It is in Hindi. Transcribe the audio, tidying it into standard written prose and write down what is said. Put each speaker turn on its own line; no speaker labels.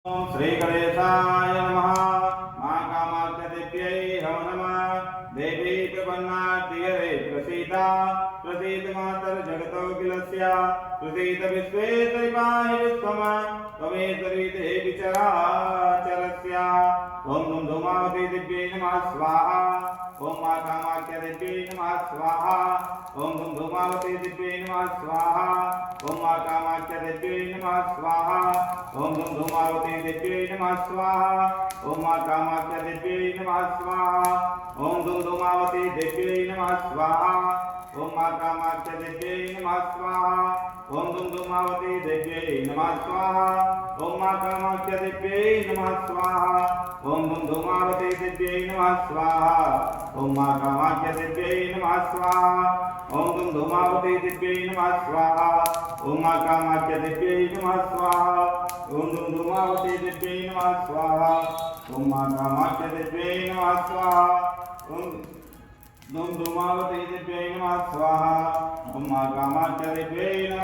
ओम श्री गणेशाय नमः। मां कामाख्यदेव्यै नमः। देवी प्रपन्नार्तिहरे प्रसीता प्रसीद मातर जगतो किलस्य प्रसीद विश्वेश्वरि पाहि विश्वम त्वमेश्वरी देवी चराचरस्य। ओम धूम धूमावती दिव्यै नमः स्वाहा। ओम मां कामाख्यदेव्यै नमः स्वाहा। ओम धूम धूमावती दिव्यै नमः स्वाहा। ओम मां कामाख्यदेव्यै नमः स्वाहा। ओम धूम धूमावती दिव्यै नमः स्वाहा। ओम मां कामाख्यदेव्यै नमः स्वाहा। ओम धूम धूमावती दिव्यै नमः स्वाहा। ओम मां कामाख्यदेव्यै नमः स्वाहा। ओम धूम धूमावती दिव्यै नमः स्वाहा। ओम मां कामाख्यदेव्यै नमः स्वाहा। ओम धूम धूमावती दिव्यै नमः स्वाहा। ओम मां कामाख्यदेव्यै नमः स्वाहा। ओम धूम धूमावती दिव्यै नमः स्वाहा। ओम मां कामाख्यदेव्यै नमः स्वाहा। ओम धूम धूमावती दिव्यै नमः स्वाहा। ओम मां कामाख्यदेव्यै नमः स्वाहा। ओम धूम धूमावती दिव्यै नमः स्वाहा। ओम मां कामाख्यदेव्यै नमः